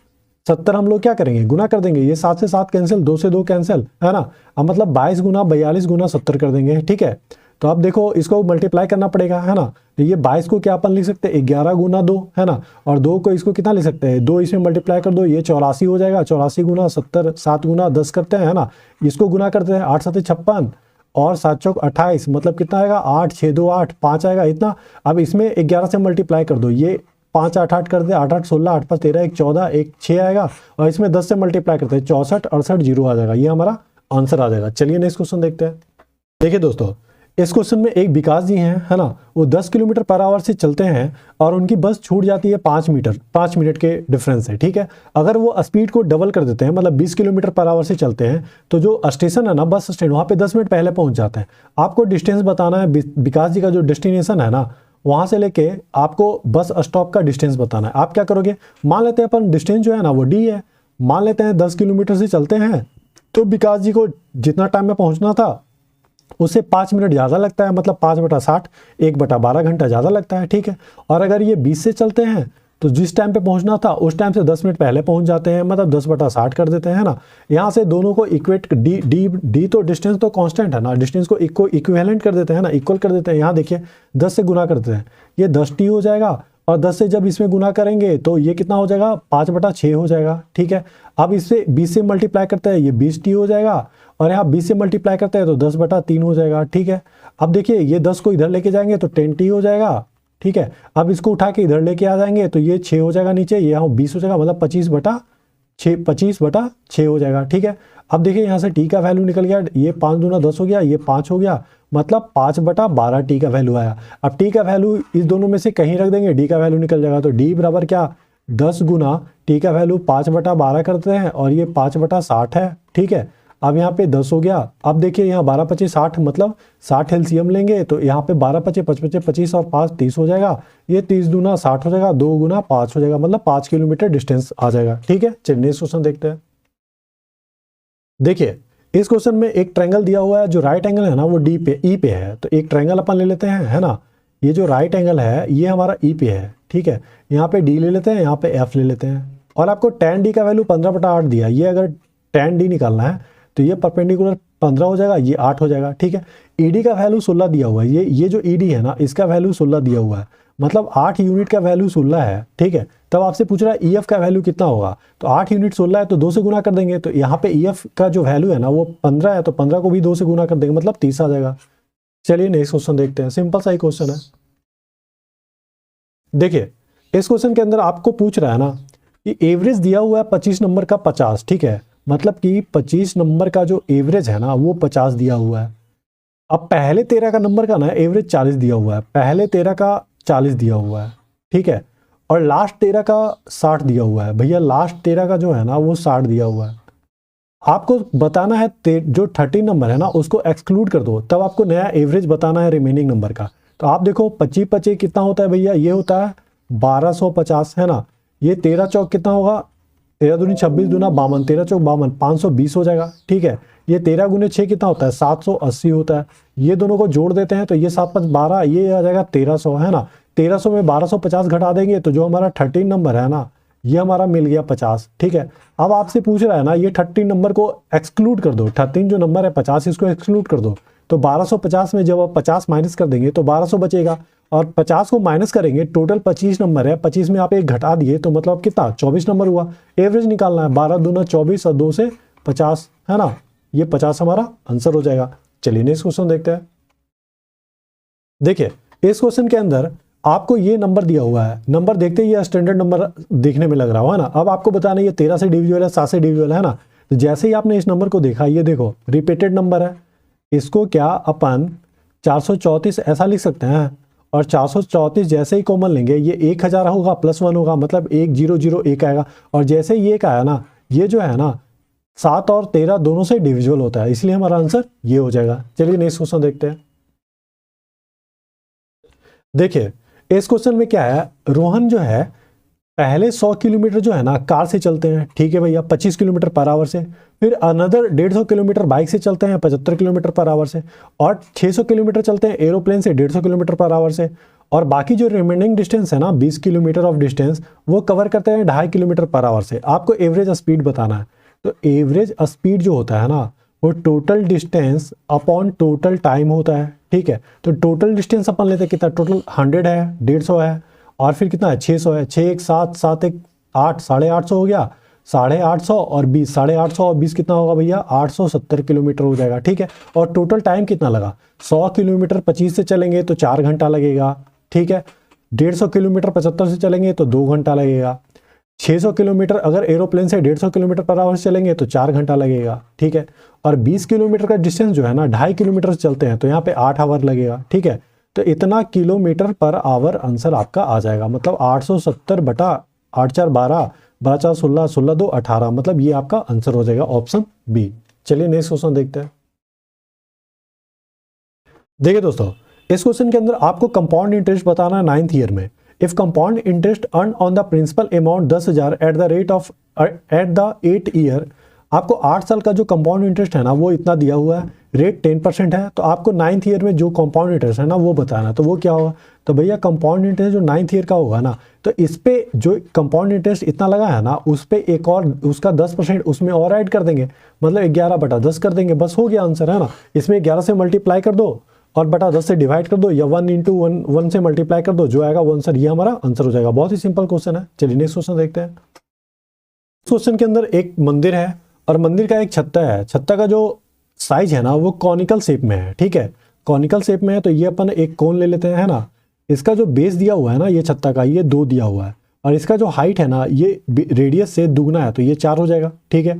70 हम लोग क्या करेंगे, गुना कर देंगे। ये 7 से 7 कैंसिल, 2 से 2 कैंसिल, है ना। अब मतलब 22 गुना 42 गुना 70 कर देंगे, ठीक है। तो अब देखो इसको मल्टीप्लाई करना पड़ेगा, है ना। तो ये 22 को क्या अपन लिख सकते हैं 11 गुना 2, है ना। और 2 को इसको कितना लिख सकते हैं, 2 इसमें मल्टीप्लाई कर दो, ये 84 हो जाएगा। 84 गुना 70, 7 गुना 10 करते हैं, है ना। इसको गुना करते हैं, 8 7 56 और 7 चौक 28, मतलब कितना आएगा 8 6 2 8 5 आएगा इतना। अब इसमें 11 से मल्टीप्लाई कर दो, ये 5 8 8 कर दे, 8 8 16, 8 5 13, 1 14, 1 6 आएगा। और इसमें 10 से मल्टीप्लाई करते हैं, 64 68 0 आ जाएगा। ये हमारा आंसर आ जाएगा। चलिए नेक्स्ट क्वेश्चन देखते हैं। देखिए दोस्तों, इस क्वेश्चन में एक विकास जी हैं, है ना, वो 10 किलोमीटर पर आवर से चलते हैं और उनकी बस छूट जाती है 5 मिनट के डिफरेंस से, ठीक है। अगर वो स्पीड को डबल कर देते हैं, मतलब 20 किलोमीटर पर आवर से चलते हैं, तो जो स्टेशन है ना, बस स्टैंड, वहाँ पे 10 मिनट पहले पहुँच जाते हैं। आपको डिस्टेंस बताना है, विकास जी का जो डेस्टिनेशन है ना, वहाँ से लेके आपको बस स्टॉप का डिस्टेंस बताना है। आप क्या करोगे, मान लेते हैं अपन डिस्टेंस जो है ना वो D है, मान लेते हैं 10 किलोमीटर से चलते हैं, तो विकास जी को जितना टाइम में पहुँचना था उससे 5 मिनट ज़्यादा लगता है, मतलब 5/60, 1/12 घंटा ज़्यादा लगता है, ठीक है। और अगर ये 20 से चलते हैं तो जिस टाइम पे पहुंचना था उस टाइम से 10 मिनट पहले पहुंच जाते हैं, मतलब 10/60 कर देते हैं ना। यहाँ से दोनों को इक्वेट, डी तो डिस्टेंस तो कांस्टेंट है ना, डिस्टेंस को इक्विवेलेंट कर देते हैं ना, इक्वल कर देते हैं। यहाँ देखिए 10 से गुना करते हैं, ये 10t हो जाएगा और 10 से जब इसमें गुना करेंगे तो ये कितना हो जाएगा 5/6 हो जाएगा, ठीक है। अब इससे 20 से मल्टीप्लाई करते हैं, ये 20t हो जाएगा और यहाँ 20 से मल्टीप्लाई करते हैं तो 10/3 हो जाएगा, ठीक है। अब देखिए ये 10 को इधर लेके जाएंगे तो 10t हो जाएगा, ठीक है। अब इसको उठा के इधर लेके आ जाएंगे तो ये 6 हो जाएगा नीचे, ये यहाँ 20 हो जाएगा, मतलब 25/6 हो जाएगा, ठीक है। अब देखिए यहाँ से t का वैल्यू निकल गया, ये 5 दूना 10 हो गया, ये 5 हो गया, मतलब 5/12 t का वैल्यू आया। अब t का वैल्यू इस दोनों में से कहीं रख देंगे, d का वैल्यू निकल जाएगा। तो d बराबर क्या, 10 गुना t का वैल्यू 5/12 करते हैं और ये 5/60 है, ठीक है। अब यहाँ पे 10 हो गया। अब देखिए यहाँ 12×5 = 60, मतलब 60 एलसीएम लेंगे तो यहाँ पे 12×5 = 25, 25 और 5 30 हो जाएगा, ये 30 दूना 60 हो जाएगा, 2 गुना 5 हो जाएगा, मतलब 5 किलोमीटर डिस्टेंस आ जाएगा, ठीक है। चलिए नेक्स्ट क्वेश्चन देखते हैं। देखिए इस क्वेश्चन में एक ट्रायंगल दिया हुआ है, जो राइट एंगल है ना वो ई पे है। तो एक ट्रायंगल अपन ले लेते हैं, है ना। ये जो राइट एंगल है ये हमारा ई पे है, ठीक है। यहाँ पे डी ले लेते हैं, यहाँ पे एफ ले लेते हैं और आपको tan d का वैल्यू 15/8 दिया। ये अगर tan d निकालना है तो ये परपेंडिकुलर 15 हो जाएगा, ये 8 हो जाएगा, ठीक है। ईडी का वैल्यू 16 दिया हुआ है, ये जो ईडी है ना इसका वैल्यू 16 दिया हुआ है, मतलब 8 यूनिट का वैल्यू 16 है, ठीक है। तब आपसे पूछ रहा है ईएफ का वैल्यू कितना होगा, तो 8 यूनिट 16 है तो 2 से गुना कर देंगे। तो यहाँ पे ईएफ का जो वैल्यू है ना वो 15 है, तो 15 को भी 2 से गुना कर देंगे, मतलब 30 आ जाएगा। चलिए नेक्स्ट क्वेश्चन देखते हैं, सिंपल सा ही क्वेश्चन है। देखिए इस क्वेश्चन के अंदर आपको पूछ रहा है ना कि एवरेज दिया हुआ है 25 नंबर का 50, ठीक है। मतलब कि 25 नंबर का जो एवरेज है ना वो 50 दिया हुआ है। अब पहले 13 का नंबर का ना एवरेज 40 दिया हुआ है, पहले 13 का 40 दिया हुआ है, ठीक है। और लास्ट 13 का 60 दिया हुआ है। भैया लास्ट 13 का जो है ना वो 60 दिया हुआ है। आपको बताना है जो 13 नंबर है ना उसको एक्सक्लूड कर दो, तब आपको नया एवरेज बताना है रिमेनिंग नंबर का। तो आप देखो 25 कितना होता है भैया, ये होता है 1250, है ना। ये 13 चौक कितना होगा, 13 दूनी 26 दूना 52, 13 चौक 52, 520 हो जाएगा, ठीक है। ये 13 गुने 6 कितना होता है 780 होता है। ये दोनों को जोड़ देते हैं तो ये 7 5 12, ये आ जाएगा 1300, है ना। 1300 में 1250 घटा देंगे तो जो हमारा 13 नंबर है ना ये हमारा मिल गया 50, ठीक है। अब आपसे पूछ रहा है ना ये 13 नंबर को एक्सक्लूड कर दो, 13 जो नंबर है 50 इसको एक्सक्लूड कर दो। तो 1250 में जब आप 50 माइनस कर देंगे तो 1200 बचेगा, और 50 को माइनस करेंगे, टोटल 25 नंबर है, 25 में आप एक घटा दिए तो मतलब कितना 24 नंबर हुआ। एवरेज निकालना है, 12 दूना 24 और 2 से 50, है ना, ये 50 हमारा आंसर हो जाएगा। चलिए नेक्स्ट क्वेश्चन देखते हैं। देखिए इस क्वेश्चन के अंदर आपको ये नंबर दिया हुआ है, नंबर देखते ही ये स्टैंडर्ड नंबर देखने में लग रहा हो, है ना। अब आपको बताना ये 13 से डिविजिबल है, 7 से डिविजिबल है ना। तो जैसे ही आपने इस नंबर को देखा, ये देखो रिपीटेड नंबर है, इसको क्या अपन 434 ऐसा लिख सकते हैं, और 434 जैसे ही कॉमन लेंगे ये 1000 होगा प्लस 1 होगा, मतलब 1001 आएगा। और जैसे ही एक आया ना, ये जो है ना 7 और 13 दोनों से डिविजिबल होता है, इसलिए हमारा आंसर ये हो जाएगा। चलिए नेक्स्ट क्वेश्चन देखते हैं। देखिए इस क्वेश्चन में क्या है, रोहन जो है पहले 100 किलोमीटर जो है ना कार से चलते हैं, ठीक है भैया, 25 किलोमीटर पर आवर से। फिर अनदर 150 किलोमीटर बाइक से चलते हैं 75 किलोमीटर पर आवर से, और 600 किलोमीटर चलते हैं एरोप्लेन से 150 किलोमीटर पर आवर से। और बाकी जो रिमेनिंग डिस्टेंस है ना 20 किलोमीटर ऑफ डिस्टेंस वो कवर करते हैं 2.5 किलोमीटर पर आवर से। आपको एवरेज स्पीड बताना है। तो एवरेज स्पीड जो होता है ना वो total distance upon total time होता है, ठीक है। तो टोटल डिस्टेंस अपन लेते हैं कितना, टोटल 100 है, 150 है, और फिर कितना है 600 है, 6 1 7 7 1 8, 850 हो गया, 850 और 20, 850 और 20 कितना होगा भैया, 870 किलोमीटर हो जाएगा, ठीक है। और टोटल टाइम कितना लगा, 100 किलोमीटर 25 से चलेंगे तो 4 घंटा लगेगा, ठीक है। 150 किलोमीटर 75 से चलेंगे तो 2 घंटा लगेगा। 600 किलोमीटर अगर एरोप्लेन से 150 किलोमीटर पर आवर से चलेंगे तो 4 घंटा लगेगा, ठीक है। और 20 किलोमीटर का डिस्टेंस जो है ना 2.5 किलोमीटर से चलते हैं तो यहाँ पे 8 आवर लगेगा, ठीक है। तो इतना किलोमीटर पर आवर आंसर आपका आ जाएगा, मतलब 870 बटा 8 4 12, 12 4 16, 16 2 18, मतलब ये आपका आंसर हो जाएगा ऑप्शन बी। चलिए नेक्स्ट क्वेश्चन देखते हैं। देखिए दोस्तों इस क्वेश्चन के अंदर आपको कंपाउंड इंटरेस्ट बताना है 9th ईयर में। If compound interest earn on the principal amount 10,000 at the rate of eight the 8 year, आपको 8 साल का जो कंपाउंड इंटरेस्ट है ना वो इतना दिया हुआ है, रेट 10% है। तो आपको 9th ईयर में जो कंपाउंड इंटरेस्ट है ना वो बताना, तो वो क्या होगा। तो भैया कंपाउंड इंटरेस्ट जो 9th ईयर का होगा ना, तो इस पे जो कंपाउंड इंटरेस्ट इतना लगा है ना उस पे एक और उसका 10% उसमें और ऐड कर देंगे, मतलब 11 बटा 10 कर देंगे, बस हो गया आंसर, है ना। इसमें 11 से मल्टीप्लाई कर दो और बटा 10 से डिवाइड कर दो, या 1 × 1 से मल्टीप्लाई कर दो, जो आएगा वो आंसर, ये हमारा आंसर हो जाएगा। बहुत ही सिंपल क्वेश्चन है। चलिए नेक्स्ट क्वेश्चन देखते हैं। क्वेश्चन के अंदर एक मंदिर है और मंदिर का एक छत्ता है, छत्ता का जो साइज है ना वो कॉनिकल शेप में है, ठीक है। कॉनिकल शेप में है तो ये अपन एक कोन ले लेते हैं, है ना। इसका जो बेस दिया हुआ है ना ये छत्ता का, ये 2 दिया हुआ है, और इसका जो हाइट है ना ये रेडियस से दुगना है तो ये 4 हो जाएगा, ठीक है।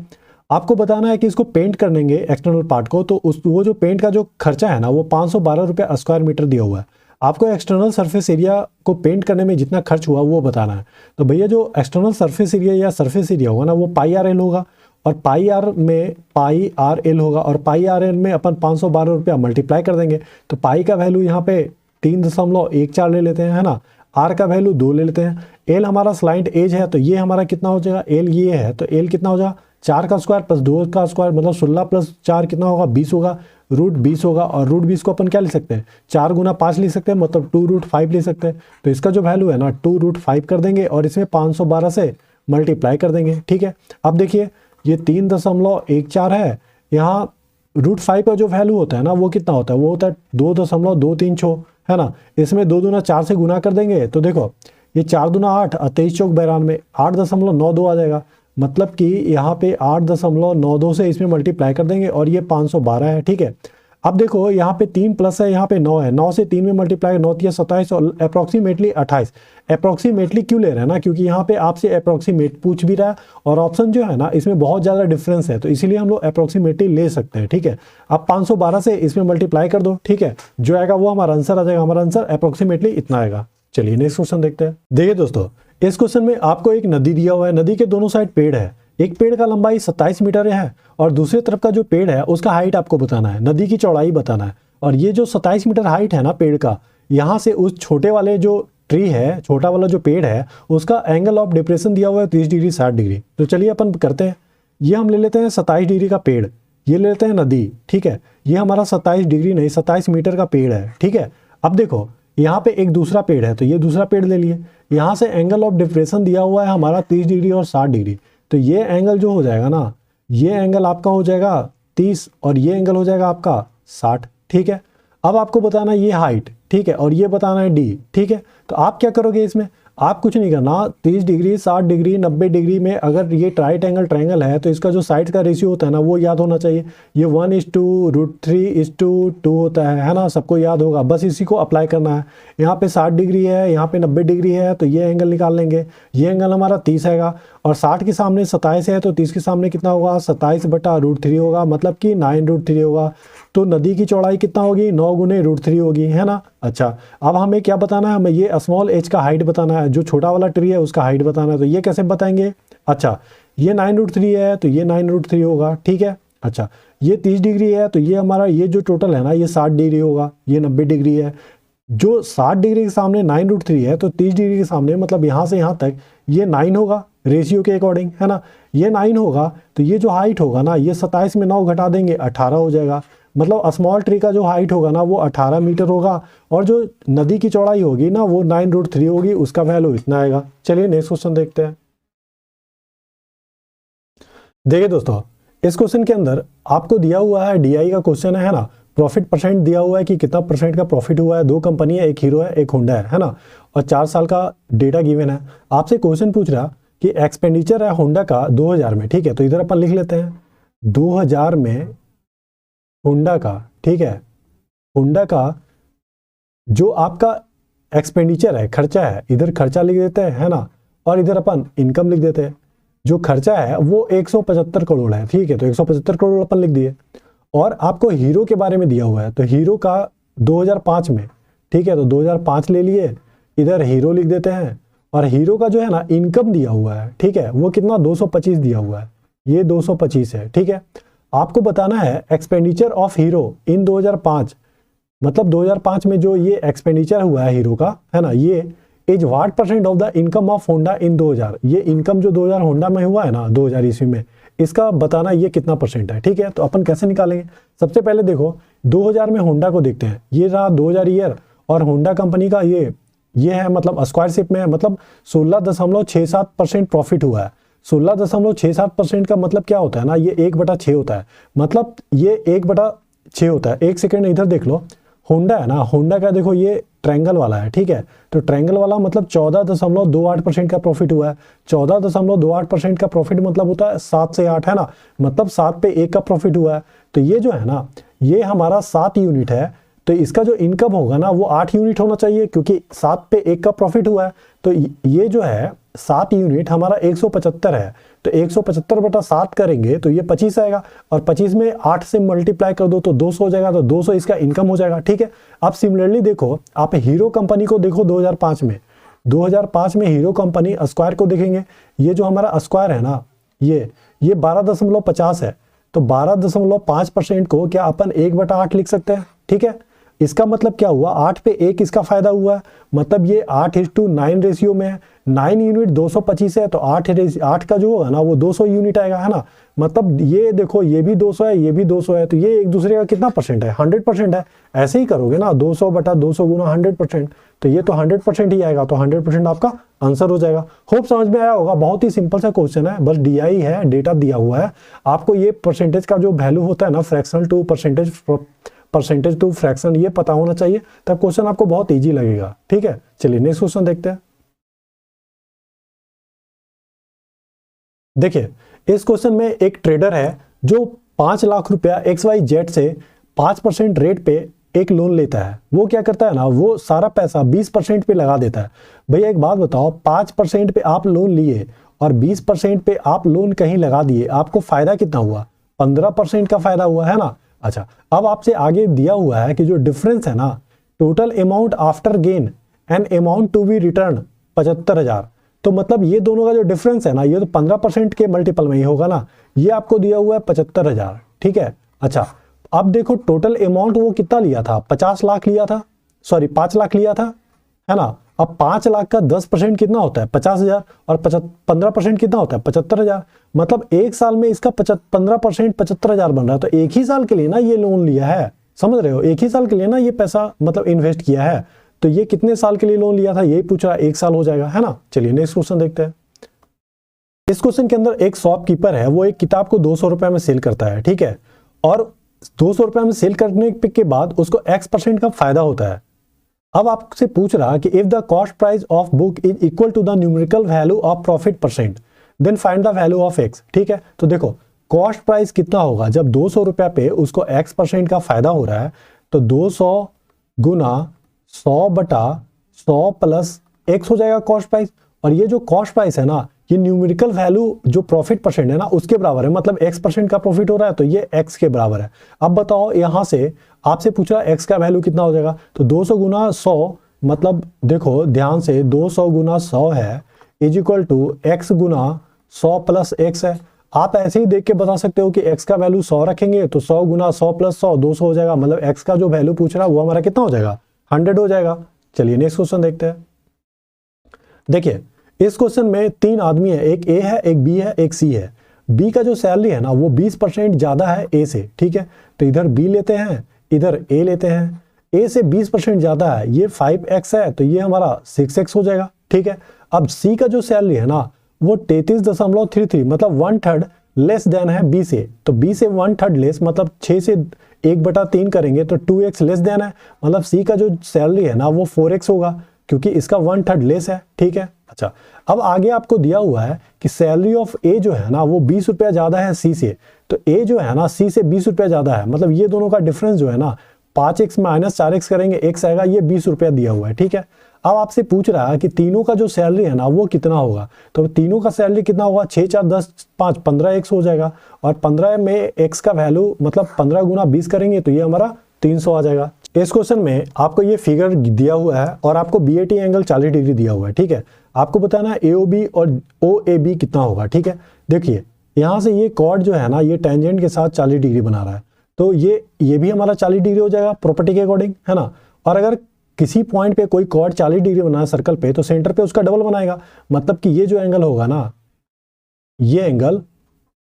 आपको बताना है कि इसको पेंट करेंगे एक्सटर्नल पार्ट को, तो वो जो पेंट का जो खर्चा है ना वो 512 रुपये स्क्वायर मीटर दिया हुआ है। आपको एक्सटर्नल सरफेस एरिया को पेंट करने में जितना खर्च हुआ वो बताना है। तो भैया जो एक्सटर्नल सरफेस एरिया या सरफेस एरिया होगा ना वो πr/l होगा, और πr में πr/l होगा, और πr/l में अपन 512 रुपया मल्टीप्लाई कर देंगे। तो पाई का वैल्यू यहाँ पे 3.14 ले लेते हैं, है ना। आर का वैल्यू 2 ले लेते हैं। एल हमारा स्लाइंट एज है तो ये हमारा कितना हो जाएगा, एल ये है तो एल कितना हो जाएगा 4 का स्क्वायर प्लस 2 का स्क्वायर, मतलब 16 + 4 कितना होगा 20 होगा, √20 होगा। और √20 को अपन क्या लिख सकते हैं, 4 × 5 लिख सकते हैं, मतलब 2√5 लिख सकते हैं। तो इसका जो वैल्यू है ना 2√5 कर देंगे और इसमें 512 से मल्टीप्लाई कर देंगे, ठीक है। अब देखिए ये 3.14 है, यहाँ √5 का जो वैल्यू होता है ना वो कितना होता है, वो होता है 2.236, है ना। इसमें 2 दूना 4 से गुना कर देंगे तो देखो ये 4 दूना 8 और 23 चौक 92, 8.92 आ जाएगा। मतलब कि यहाँ पे 8.92 से इसमें मल्टीप्लाई कर देंगे और ये 512 है, ठीक है। अब देखो यहाँ पे 3 प्लस है, यहाँ पे 9 है, 9 से 3 में मल्टीप्लाई, 9 × 27 और अप्रॉक्सीमेटली 28। अप्रॉक्सीमेटली क्यों ले रहे हैं ना, क्योंकि यहाँ पे आपसे अप्रॉक्सीमेट पूछ भी रहा है और ऑप्शन जो है ना इसमें बहुत ज़्यादा डिफरेंस है, तो इसीलिए हम लोग अप्रॉक्सीमेटली ले सकते हैं, ठीक है। अब 512 से इसमें मल्टीप्लाई कर दो, ठीक है, जो आएगा वो हमारा आंसर आ जाएगा। हमारा आंसर अप्रॉक्सीमेटली इतना आएगा। चलिए नेक्स्ट क्वेश्चन देखते हैं। देखिए दोस्तों इस क्वेश्चन में आपको एक नदी दिया हुआ है, नदी के दोनों साइड पेड़ है, एक पेड़ का लंबाई 27 मीटर है और दूसरी तरफ का जो पेड़ है उसका हाइट आपको बताना है, नदी की चौड़ाई बताना है। और ये जो 27 मीटर हाइट है ना पेड़ का, यहाँ से उस छोटे वाले जो ट्री है, छोटा वाला जो पेड़ है उसका एंगल ऑफ डिप्रेशन दिया हुआ है 30 डिग्री 60 डिग्री। तो चलिए अपन करते हैं, ये हम ले लेते हैं 27 डिग्री का पेड़, ये ले लेते हैं नदी, ठीक है। ये हमारा 27 डिग्री नहीं 27 मीटर का पेड़ है, ठीक है। अब देखो यहाँ पे एक दूसरा पेड़ है तो ये दूसरा पेड़ ले लिए। यहाँ से एंगल ऑफ डिप्रेशन दिया हुआ है हमारा 30 डिग्री और 60 डिग्री, तो ये एंगल जो हो जाएगा ना, ये एंगल आपका हो जाएगा 30 और ये एंगल हो जाएगा आपका 60, ठीक है। अब आपको बताना है ये हाइट, ठीक है, और ये बताना है डी, ठीक है। तो आप क्या करोगे इसमें, आप कुछ नहीं करना, 30 डिग्री 60 डिग्री 90 डिग्री में अगर ये राइट एंगल ट्रायंगल है तो इसका जो साइड का रेशियो होता है ना वो याद होना चाहिए। ये 1:√3:2 होता है ना, सबको याद होगा, बस इसी को अप्लाई करना है। यहाँ पे 60 डिग्री है, यहाँ पे 90 डिग्री है, तो ये एंगल निकाल लेंगे। ये एंगल हमारा 30 हैगा और 60 के सामने 27 है तो 30 के सामने कितना होगा, 27/√3 होगा, मतलब कि 9√3 होगा। तो नदी की चौड़ाई कितना होगी, 9 × √3 होगी, है ना। अच्छा, अब हमें क्या बताना है, हमें ये स्मॉल एच का हाइट बताना है, जो छोटा वाला ट्री है उसका हाइट बताना है। तो ये कैसे बताएंगे, अच्छा ये 9√3 है तो ये 9√3 होगा, ठीक है। अच्छा, ये 30 डिग्री है तो ये हमारा ये जो टोटल है ना ये 60 डिग्री होगा, ये 90 डिग्री है। जो 60 डिग्री के सामने 9√3 है तो 30 डिग्री के सामने मतलब यहाँ से यहाँ तक ये 9 होगा रेशियो के अकॉर्डिंग, है ना। ये 9 होगा तो ये जो हाइट होगा ना, ये 27 में 9 घटा देंगे 18 हो जाएगा। मतलब स्मॉल ट्री का जो हाइट होगा ना वो 18 मीटर होगा और जो नदी की चौड़ाई होगी ना वो 9√3 होगी, उसका वैल्यू इतना आएगा। चलिए नेक्स्ट क्वेश्चन देखते हैं। देखिए दोस्तों, इस क्वेश्चन के अंदर आपको दिया हुआ है डीआई का क्वेश्चन है ना, प्रॉफिट परसेंट दिया हुआ है कि कितना परसेंट का प्रॉफिट हुआ है। दो कंपनी है, एक हीरो है एक होंडा है ना, और 4 साल का डेटा गिवन है। आपसे क्वेश्चन पूछ रहा कि एक्सपेंडिचर है होंडा का 2000 में, ठीक है। तो इधर अपन लिख लेते हैं 2000 में होंडा का, ठीक है, होंडा का जो आपका एक्सपेंडिचर है, खर्चा है, इधर खर्चा लिख देते हैं, है ना, और इधर अपन इनकम लिख देते हैं। जो खर्चा है वो 175 करोड़ है, ठीक है, तो 175 करोड़ अपन लिख दिए। और आपको हीरो के बारे में दिया हुआ है तो हीरो का 2005 में, ठीक है, तो 2005 ले लिए, इधर हीरो लिख देते हैं। और हीरो का जो है ना इनकम दिया हुआ है, ठीक है, वो कितना 225 दिया हुआ है, ये 225 है, ठीक है। आपको बताना है एक्सपेंडिचर ऑफ हीरो इन 2005, मतलब 2005 में जो ये एक्सपेंडिचर हुआ है हीरो का, है ना, ये is what percent of the income of Honda in 2000। ये इनकम जो 2000 होंडा में हुआ है ना 2000 ईस्वी में, इसका बताना ये कितना परसेंट है, ठीक है। तो अपन कैसे निकालेंगे, सबसे पहले देखो 2000 में होंडा को देखते हैं, ये रहा 2000 ईयर और होंडा कंपनी का ये है, मतलब स्क्वायरशिप में है, मतलब 16.67% प्रॉफिट हुआ है। 16.67% का मतलब क्या होता है ना, ये 1/6 होता है, मतलब ये 1/6 होता है। एक सेकेंड इधर देख लो, होंडा है ना, होंडा का देखो ये ट्रायंगल वाला है, ठीक है, तो ट्रायंगल वाला मतलब 14.28% का प्रॉफिट हुआ है। 14.28% का प्रॉफिट मतलब होता है 7 से 8, है ना, मतलब 7 पे 1 का प्रॉफिट हुआ है। तो ये जो है ना ये हमारा 7 यूनिट है, तो इसका जो इनकम होगा ना वो 8 यूनिट होना चाहिए, क्योंकि 7 पे 1 का प्रॉफिट हुआ है। तो ये जो है 7 यूनिट हमारा 175 है, तो 175/7 करेंगे तो ये 25 आएगा, और 25 में 8 से मल्टीप्लाई कर दो तो 200 हो जाएगा, तो 200 इसका इनकम हो जाएगा, ठीक है। अब सिमिलरली देखो, आप हीरो कंपनी को देखो 2005 में, 2005 में हीरो कंपनी स्क्वायर को देखेंगे, ये जो हमारा स्क्वायर है ना ये 12.50 है, तो 12.5% को क्या अपन 1/8 लिख सकते हैं, ठीक है। इसका मतलब क्या हुआ, 8 पे 1 इसका फायदा हुआ है, मतलब ये 8:9 रेशियो में है। 9 यूनिट 225 है तो 8 का जो होगा ना वो 200 यूनिट आएगा, है ना। मतलब ये देखो ये भी 200 है, ये भी 200 है, तो ये एक दूसरे का कितना परसेंट है, 100% है। ऐसे ही करोगे ना 200/200 गुना 100%, तो ये तो 100% ही आएगा, तो 100% आपका आंसर हो जाएगा। होप समझ में आया होगा, बहुत ही सिंपल सा क्वेश्चन है, बस डीआई है, डेटा दिया हुआ है। आपको ये परसेंटेज का जो वैल्यू होता है ना, fractional to percentage to fraction, ये पता होना चाहिए, तब क्वेश्चन आपको बहुत इजी लगेगा, ठीक है। चलिए नेक्स्ट क्वेश्चन देखते हैं। देखिए इस क्वेश्चन में एक ट्रेडर है जो 5 लाख रुपया XYZ से 5% रेट पे एक लोन लेता है। वो क्या करता है ना, वो सारा पैसा 20% पे लगा देता है। भैया एक बात बताओ, 5% पे आप लोन लिए और 20% पे आप लोन कहीं लगा दिए, आपको फायदा कितना हुआ, 15% का फायदा हुआ, है ना। अच्छा, अब आपसे आगे दिया हुआ है कि जो डिफरेंस है ना, total amount after gain and amount to be return 75,000, तो मतलब ये दोनों का जो डिफरेंस है ना, ये तो 15% के मल्टीपल में ही होगा ना। ये आपको दिया हुआ है 75,000, ठीक है। अच्छा, अब देखो टोटल अमाउंट वो कितना लिया था, 50 लाख लिया था, सॉरी 5 लाख लिया था, है ना। अब 5 लाख का 10% कितना होता है, 50,000, और 15% कितना होता है, 75,000। मतलब एक साल में इसका 15% 75,000 बन रहा है। तो एक ही साल के लिए ना ये लोन लिया है, समझ रहे हो, एक ही साल के लिए ना ये पैसा मतलब इन्वेस्ट किया है। तो ये कितने साल के लिए लोन लिया था, यही पूछ रहा है, 1 साल हो जाएगा, है ना। चलिए नेक्स्ट क्वेश्चन देखते हैं। इस क्वेश्चन के अंदर एक शॉपकीपर है, वो एक किताब को 200 रुपए में सेल करता है, ठीक है, और 200 रुपए में सेल करने के बाद उसको X% का फायदा होता है। अब आपसे पूछ रहा कि if the cost price of book is equal to the numerical value of profit percent then find the value of X, ठीक है। तो देखो कॉस्ट प्राइस कितना होगा, जब 200 रुपए पे उसको X% का फायदा हो रहा है, तो 200 गुना 100 बटा 100 प्लस X हो जाएगा कॉस्ट प्राइस। और ये जो कॉस्ट प्राइस है ना, ये न्यूमेरिकल वैल्यू जो प्रॉफिट परसेंट है ना उसके बराबर है, मतलब X% का प्रॉफिट हो रहा है तो ये X के बराबर है। अब बताओ यहां से आपसे पूछ रहा है X का वैल्यू कितना हो जाएगा, तो 200 गुना 100, मतलब देखो ध्यान से 200 गुना 100 है इज इक्वल टू X गुना 100 प्लस X है। आप ऐसे ही देख के बता सकते हो कि X का वैल्यू 100 रखेंगे तो 100 गुना 100 प्लस 100 200 हो जाएगा, मतलब X का जो वैल्यू पूछ रहा है वो हमारा कितना हो जाएगा, 100 हो जाएगा। चलिए नेक्स्ट क्वेश्चन देखते हैं। देखिए इस क्वेश्चन में 3 आदमी है, एक A है, एक B है, एक C है। B का जो सैलरी है ना वो 20% ज्यादा है A से, ठीक है, तो इधर B लेते हैं, इधर A लेते हैं। A से 20% ज्यादा है, ये 5X है, तो ये हमारा 6X हो जाएगा, ठीक है। अब C का जो सैलरी है ना वो 33.33, मतलब 1/3 लेस देन है B से, तो B से 1/3 लेस, मतलब 6 से 1/3 करेंगे तो 2X लेस देन है, मतलब C का जो सैलरी है ना वो 4X होगा क्योंकि इसका 1/3 लेस है, ठीक है। अच्छा, अब आगे आपको दिया हुआ है कि सैलरी ऑफ A जो है ना वो 20 रुपया ज्यादा है C से, तो A जो है ना C से 20 रुपया ज्यादा है, मतलब ये दोनों का डिफरेंस जो है ना 5X माइनस 4X करेंगे X आएगा, ये 20 रुपया दिया हुआ है, ठीक है। अब आपसे पूछ रहा है कि तीनों का जो सैलरी है ना वो कितना होगा, तो तीनों का सैलरी कितना होगा, 6 4 10 5 15X हो जाएगा, और 15 में X का वैल्यू मतलब 15 गुना 20 करेंगे तो ये हमारा 300 आ जाएगा। इस क्वेश्चन में आपको ये फिगर दिया हुआ है और आपको BAT एंगल 40 डिग्री दिया हुआ है, ठीक है। आपको बताना है AOB और OAB कितना होगा, ठीक है। देखिए यहाँ से ये कॉर्ड जो है ना ये टेंजेंट के साथ 40 डिग्री बना रहा है, तो ये भी हमारा 40 डिग्री हो जाएगा प्रॉपर्टी के अकॉर्डिंग, है ना। और अगर किसी पॉइंट पे कोई कॉर्ड 40 डिग्री बना है सर्कल पे, तो सेंटर पे उसका डबल बनाएगा, मतलब कि ये जो एंगल होगा ना, ये एंगल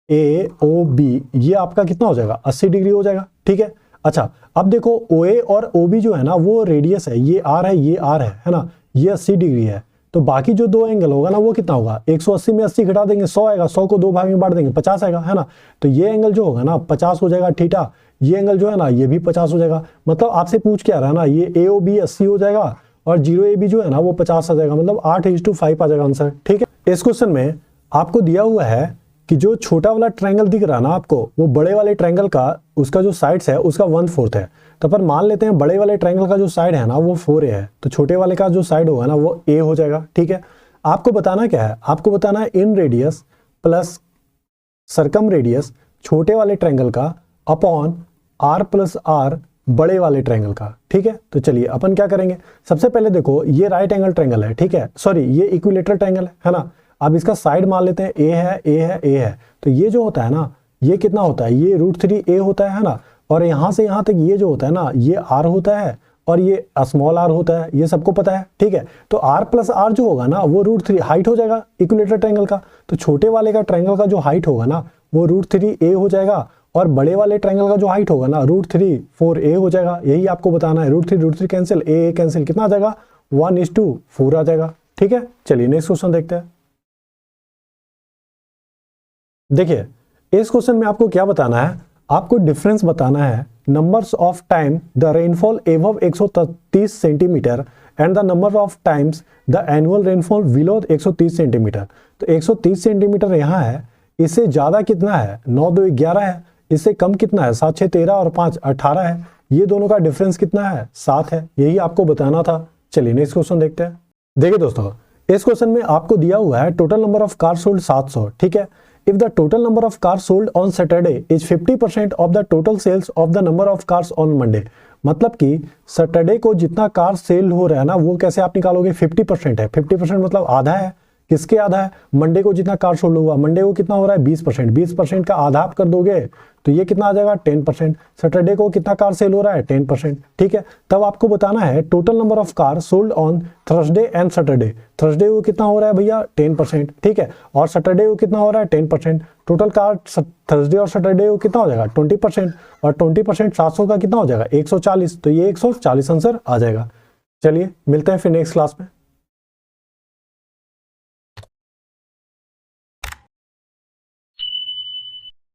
AOB ये आपका कितना हो जाएगा, 80 डिग्री हो जाएगा, ठीक है। अच्छा, अब देखो OA और OB जो है ना वो रेडियस है, ये R है, ये R है ना, ये 80 डिग्री है, तो बाकी जो दो एंगल होगा ना वो कितना होगा, 180 में 80 घटा देंगे 100 आएगा, 100 को 2 भाग में बांट देंगे 50 आएगा, है ना। तो ये एंगल जो होगा ना 50 हो जाएगा थीटा, ये एंगल जो है ना ये भी 50 हो जाएगा। मतलब आपसे पूछ क्या रहा है ना, ये AOB 80 हो जाएगा और 0AB जो है ना वो 50 आ जाएगा, मतलब 8:5 आ जाएगा आंसर, ठीक है। इस क्वेश्चन में आपको दिया हुआ है कि जो छोटा वाला ट्रायंगल दिख रहा है ना आपको, वो बड़े वाले ट्रायंगल का उसका जो साइड्स है उसका 1/4 है। तो अपन मान लेते हैं बड़े वाले ट्रायंगल का जो साइड है ना वो 4A है, तो छोटे वाले का जो साइड होगा ना वो A हो जाएगा, ठीक है। आपको बताना क्या है, आपको बताना है इन रेडियस प्लस सरकम रेडियस छोटे वाले ट्रायंगल का अपॉन R प्लस R बड़े वाले ट्रायंगल का, ठीक है। तो चलिए अपन क्या करेंगे, सबसे पहले देखो ये राइट एंगल ट्रायंगल है, ठीक है, सॉरी ये इक्विलेटरल ट्रायंगल है ना। अब इसका साइड मान लेते हैं A है, A है, A है, तो ये जो होता है ना ये कितना होता है, ये √3A होता है ना। और यहाँ से यहाँ तक ये जो होता है ना ये R होता है और ये स्मॉल r होता है, ये सबको पता है, ठीक है। तो R प्लस R जो होगा ना वो √3 हाइट हो जाएगा इक्विलेटरल ट्रायंगल का, तो छोटे वाले का ट्रायंगल का जो हाइट होगा ना वो √3A हो जाएगा और बड़े वाले ट्रायंगल का जो हाइट होगा ना √3 4A हो जाएगा। यही आपको बताना है, √3 कैंसिल, A कैंसिल, कितना आ जाएगा 1:4 आ जाएगा, ठीक है। चलिए नेक्स्ट क्वेश्चन देखते हैं। देखिए इस क्वेश्चन में आपको क्या बताना है, आपको डिफरेंस बताना है numbers of time the rainfall above 130 centimetre and the number of times the annual rainfall below 130 centimetre. तो 130 सेंटीमीटर यहाँ है, इससे ज्यादा कितना है 9 2 11 है, इससे कम कितना है 7 6 13 और 5 18 है, ये दोनों का डिफरेंस कितना है 7 है, यही आपको बताना था। चलिए नेक्स्ट क्वेश्चन देखते हैं। देखिए दोस्तों इस क्वेश्चन में आपको दिया हुआ है total number of car sold 700, ठीक है। If the total number of cars sold on Saturday is 50% of the total sales of the number of cars on Monday, मतलब कि सैटरडे को जितना कार सेल हो रहा है ना वो कैसे आप निकालोगे, 50% है, 50% मतलब आधा है, किसके आधा है, मंडे को जितना कार सोल्ड हुआ, मंडे को कितना हो रहा है 20%, 20% का आधा आप कर दोगे तो ये कितना आ जाएगा 10%। सैटरडे को कितना कार सेल हो रहा है 10%, ठीक है। तब आपको बताना है total number of car sold on Thursday and Saturday, Thursday को कितना हो रहा है भैया 10%, ठीक है, और सैटरडे को कितना हो रहा है 10%। टोटल कार थर्सडे और सैटरडे को कितना हो जाएगा 20%, और 20% 700 का कितना हो जाएगा 140, तो ये 140 आंसर आ जाएगा। चलिए मिलते हैं फिर नेक्स्ट क्लास में।